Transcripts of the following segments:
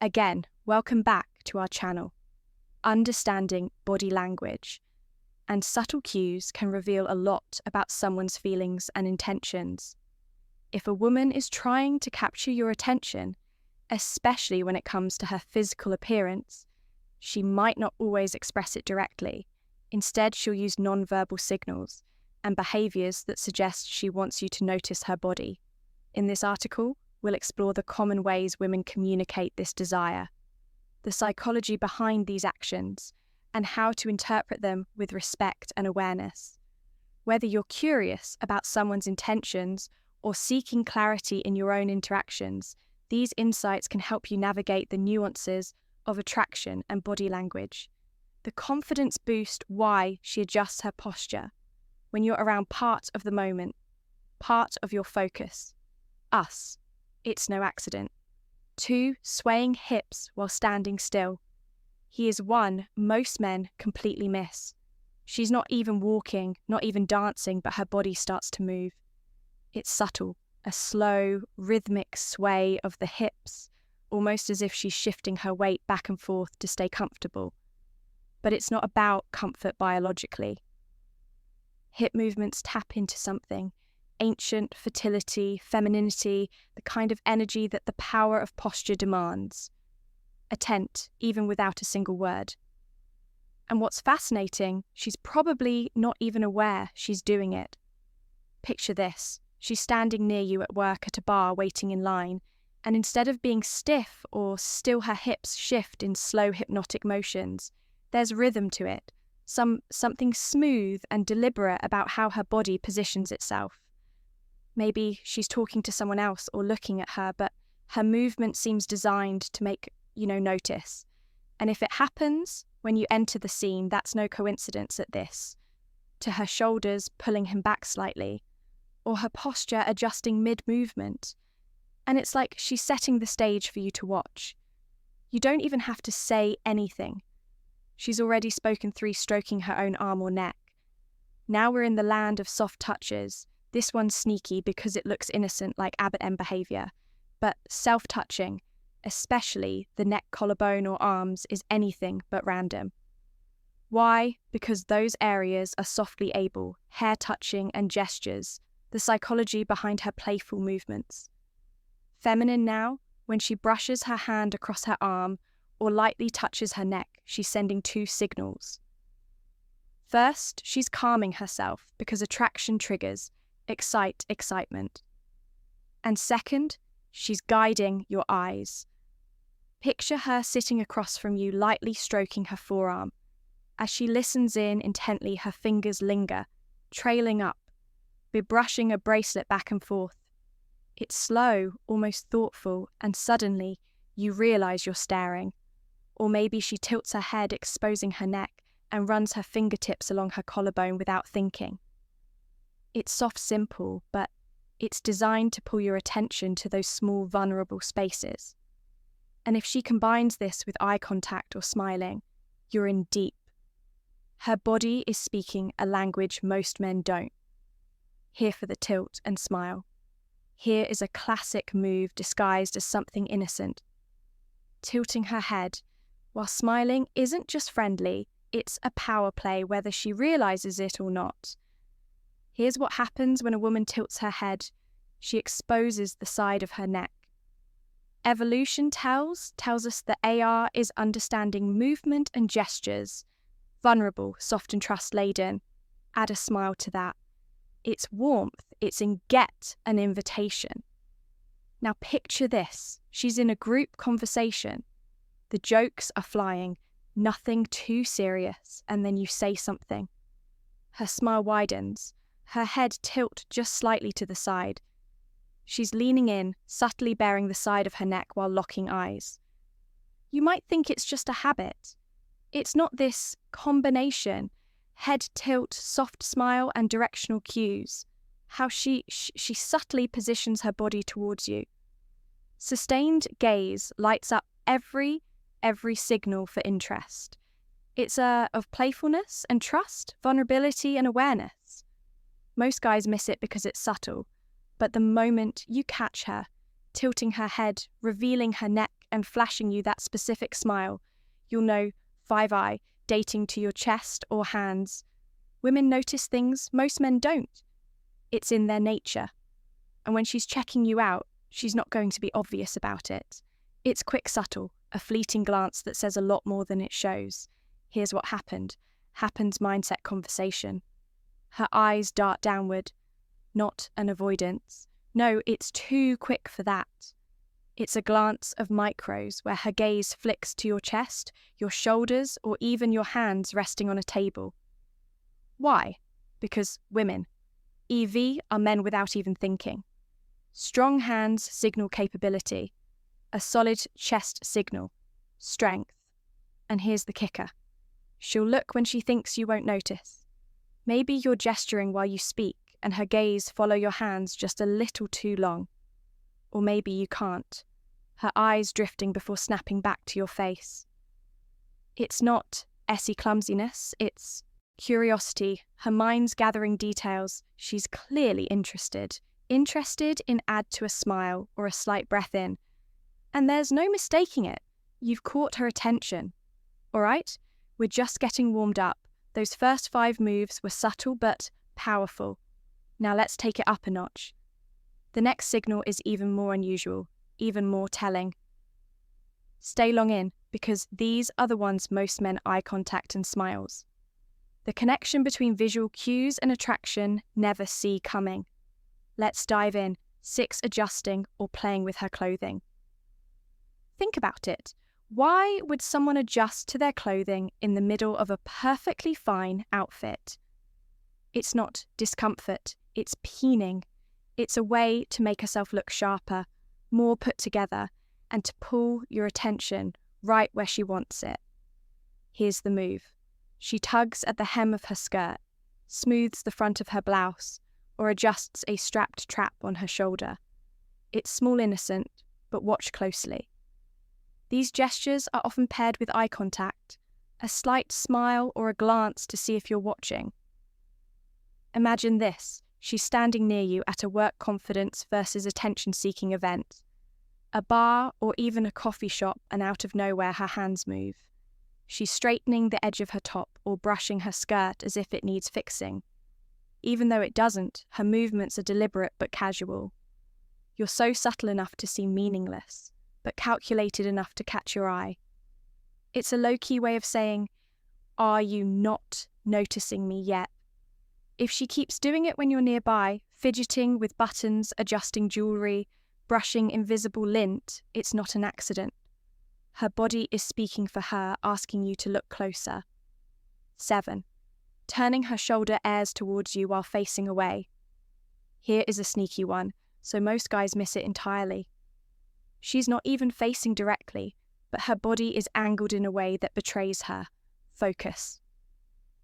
Again, welcome back to our channel. Understanding body language and subtle cues can reveal a lot about someone's feelings and intentions. If a woman is trying to capture your attention, especially when it comes to her physical appearance, she might not always express it directly. Instead, she'll use nonverbal signals and behaviors that suggest she wants you to notice her body. In this article, we'll explore the common ways women communicate this desire, the psychology behind these actions, and how to interpret them with respect and awareness. Whether you're curious about someone's intentions or seeking clarity in your own interactions, these insights can help you navigate the nuances of attraction and body language. The confidence boost why she adjusts her posture when you're around part of the moment, part of your focus. Us. It's no accident. 2. Swaying hips while standing still. He is one most men completely miss. She's not even walking, not even dancing, but her body starts to move. It's subtle, a slow, rhythmic sway of the hips, almost as if she's shifting her weight back and forth to stay comfortable. But it's not about comfort biologically. Hip movements tap into something. Ancient fertility, femininity, the kind of energy that the power of posture demands. A tent, even without a single word. And what's fascinating, she's probably not even aware she's doing it. Picture this, she's standing near you at work at a bar waiting in line, and instead of being stiff or still her hips shift in slow hypnotic motions, there's rhythm to it, something smooth and deliberate about how her body positions itself. Maybe she's talking to someone else or looking at her, but her movement seems designed to make, notice. And if it happens when you enter the scene, that's no coincidence at this. To her shoulders pulling him back slightly, or her posture adjusting mid-movement. And it's like she's setting the stage for you to watch. You don't even have to say anything. She's already spoken 3, stroking her own arm or neck. Now we're in the land of soft touches. This one's sneaky because it looks innocent like Abbott M behaviour, but self-touching, especially the neck, collarbone or arms, is anything but random. Why? Because those areas are softly able, hair touching and gestures, the psychology behind her playful movements. Feminine now, when she brushes her hand across her arm or lightly touches her neck, she's sending 2 signals. First, she's calming herself because attraction triggers, excitement. And second, she's guiding your eyes. Picture her sitting across from you, lightly stroking her forearm. As she listens in intently, her fingers linger, trailing up, brushing a bracelet back and forth. It's slow, almost thoughtful, and suddenly you realize you're staring. Or maybe she tilts her head, exposing her neck, and runs her fingertips along her collarbone without thinking. It's soft, simple, but it's designed to pull your attention to those small, vulnerable spaces. And if she combines this with eye contact or smiling, you're in deep. Her body is speaking a language most men don't. Here for the tilt and smile. Here is a classic move disguised as something innocent. Tilting her head, while smiling isn't just friendly, it's a power play whether she realizes it or not. Here's what happens when a woman tilts her head. She exposes the side of her neck. Evolution tells us that AR is understanding movement and gestures. Vulnerable, soft and trust-laden. Add a smile to that. It's warmth, it's in get an invitation. Now picture this. She's in a group conversation. The jokes are flying, nothing too serious, and then you say something. Her smile widens. Her head tilt just slightly to the side. She's leaning in, subtly baring the side of her neck while locking eyes. You might think it's just a habit. It's not this combination, head tilt, soft smile and directional cues. How she subtly positions her body towards you. Sustained gaze lights up every signal for interest. It's of playfulness and trust, vulnerability and awareness. Most guys miss it because it's subtle, but the moment you catch her, tilting her head, revealing her neck and flashing you that specific smile. You'll know 5-eye, dating to your chest or hands. Women notice things most men don't. It's in their nature. And when she's checking you out, she's not going to be obvious about it. It's quick, subtle, a fleeting glance that says a lot more than it shows. Here's what happened. Happens mindset conversation. Her eyes dart downward, not an avoidance. No, it's too quick for that. It's a glance of micros where her gaze flicks to your chest, your shoulders, or even your hands resting on a table. Why? Because women. EV are men without even thinking. Strong hands signal capability. A solid chest signal. Strength. And here's the kicker. She'll look when she thinks you won't notice. Maybe you're gesturing while you speak and her gaze follow your hands just a little too long. Or maybe you can't. Her eyes drifting before snapping back to your face. It's not SE clumsiness, it's curiosity. Her mind's gathering details. She's clearly interested. Interested in add to a smile or a slight breath in. And there's no mistaking it. You've caught her attention. All right, we're just getting warmed up. Those first 5 moves were subtle but powerful. Now let's take it up a notch. The next signal is even more unusual, even more telling. Stay long in, because these are the ones most men eye contact and smiles. The connection between visual cues and attraction never see coming. Let's dive in, 6 adjusting or playing with her clothing. Think about it. Why would someone adjust to their clothing in the middle of a perfectly fine outfit? It's not discomfort, it's peening. It's a way to make herself look sharper, more put together, and to pull your attention right where she wants it. Here's the move. She tugs at the hem of her skirt, smooths the front of her blouse, or adjusts a strapped trap on her shoulder. It's small, innocent, but watch closely. These gestures are often paired with eye contact, a slight smile or a glance to see if you're watching. Imagine this. She's standing near you at a work confidence versus attention-seeking event. A bar or even a coffee shop, and out of nowhere her hands move. She's straightening the edge of her top or brushing her skirt as if it needs fixing. Even though it doesn't, her movements are deliberate but casual. You're so subtle enough to seem meaningless, but calculated enough to catch your eye. It's a low-key way of saying, are you not noticing me yet? If she keeps doing it when you're nearby, fidgeting with buttons, adjusting jewellery, brushing invisible lint, it's not an accident. Her body is speaking for her, asking you to look closer. 7. Turning her shoulder airs towards you while facing away. Here is a sneaky one, so most guys miss it entirely. She's not even facing directly, but her body is angled in a way that betrays her. Focus.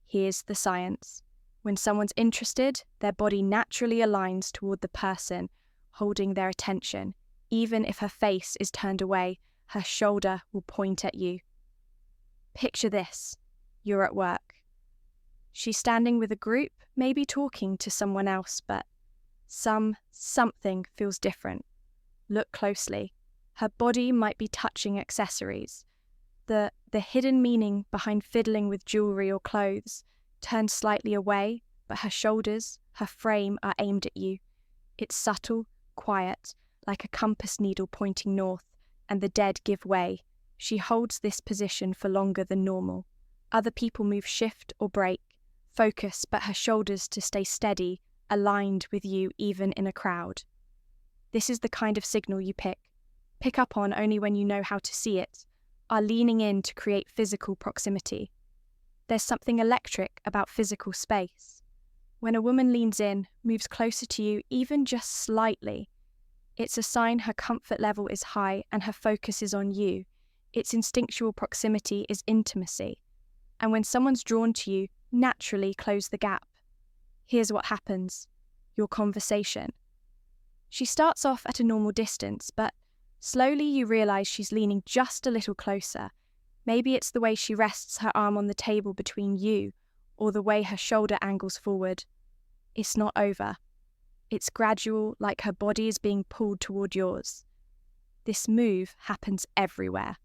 Here's the science. When someone's interested, their body naturally aligns toward the person, holding their attention. Even if her face is turned away, her shoulder will point at you. Picture this. You're at work. She's standing with a group, maybe talking to someone else, but something feels different. Look closely. Her body might be touching accessories. The hidden meaning behind fiddling with jewellery or clothes turns slightly away, but her shoulders, her frame are aimed at you. It's subtle, quiet, like a compass needle pointing north, and the dead give way. She holds this position for longer than normal. Other people move shift or break, focus, but her shoulders to stay steady, aligned with you even in a crowd. This is the kind of signal you pick up on only when you know how to see it, are leaning in to create physical proximity. There's something electric about physical space. When a woman leans in, moves closer to you even just slightly, it's a sign her comfort level is high and her focus is on you. Its instinctual proximity is intimacy. And when someone's drawn to you, naturally close the gap. Here's what happens. Your conversation. She starts off at a normal distance, but slowly you realise she's leaning just a little closer. Maybe it's the way she rests her arm on the table between you, or the way her shoulder angles forward. It's not over. It's gradual, like her body is being pulled toward yours. This move happens everywhere.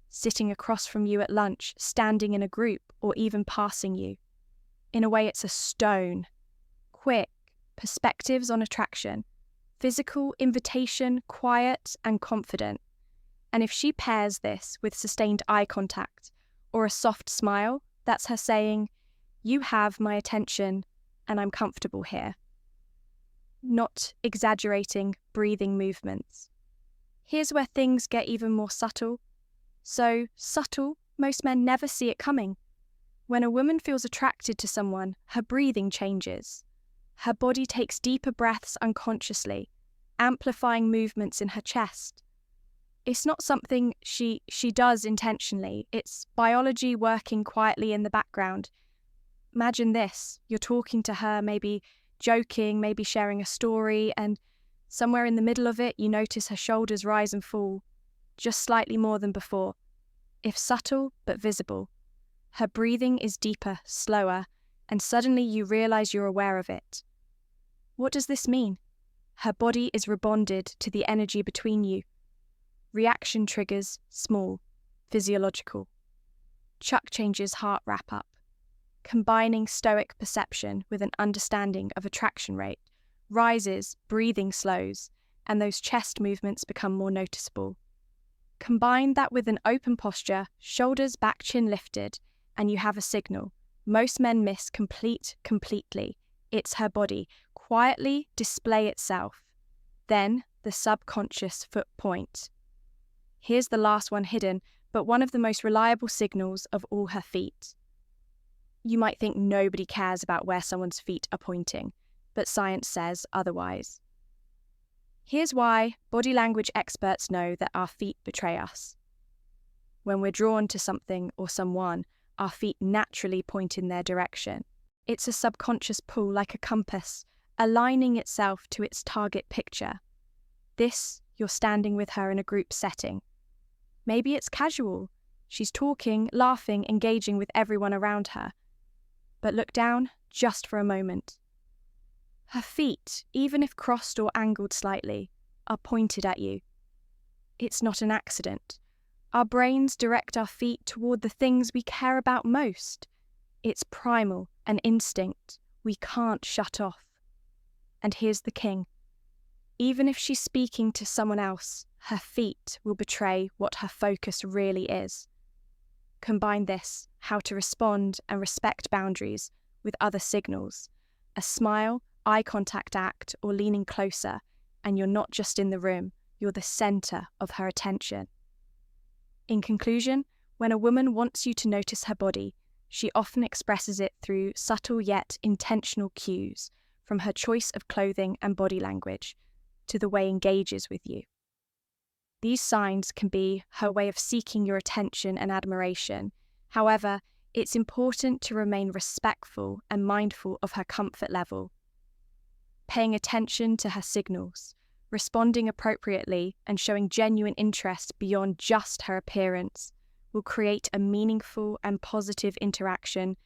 Sitting across from you at lunch, standing in a group, or even passing you. In a way, it's a stone. Quick, perspectives on attraction, physical invitation, quiet and confident. And if she pairs this with sustained eye contact or a soft smile, that's her saying, "You have my attention and I'm comfortable here." Not exaggerating breathing movements. Here's where things get even more subtle. So subtle, most men never see it coming. When a woman feels attracted to someone, her breathing changes. Her body takes deeper breaths unconsciously, amplifying movements in her chest. It's not something she does intentionally. It's biology working quietly in the background. Imagine this. You're talking to her, maybe joking, maybe sharing a story, and somewhere in the middle of it, you notice her shoulders rise and fall, just slightly more than before. If subtle, but visible. Her breathing is deeper, slower, and suddenly you realize you're aware of it. What does this mean? Her body is rebonded to the energy between you. Reaction triggers, small, physiological. Chuck changes heart wrap up. Combining Stoic perception with an understanding of attraction rate, rises, breathing slows, and those chest movements become more noticeable. Combine that with an open posture, shoulders back, chin lifted, and you have a signal. Most men miss completely. It's her body. Quietly display itself. Then the subconscious foot point. Here's the last one hidden, but one of the most reliable signals of all her feet. You might think nobody cares about where someone's feet are pointing, but science says otherwise. Here's why body language experts know that our feet betray us. When we're drawn to something or someone, our feet naturally point in their direction. It's a subconscious pull like a compass, aligning itself to its target picture. This, you're standing with her in a group setting. Maybe it's casual. She's talking, laughing, engaging with everyone around her. But look down just for a moment. Her feet, even if crossed or angled slightly, are pointed at you. It's not an accident. Our brains direct our feet toward the things we care about most. It's primal, an instinct we can't shut off. And here's the king. Even if she's speaking to someone else, her feet will betray what her focus really is. Combine this, how to respond and respect boundaries, with other signals. A smile, eye contact act, or leaning closer, and you're not just in the room, you're the center of her attention. In conclusion, when a woman wants you to notice her body, she often expresses it through subtle yet intentional cues, from her choice of clothing and body language, to the way engages with you. These signs can be her way of seeking your attention and admiration. However, it's important to remain respectful and mindful of her comfort level. Paying attention to her signals, responding appropriately, and showing genuine interest beyond just her appearance will create a meaningful and positive interaction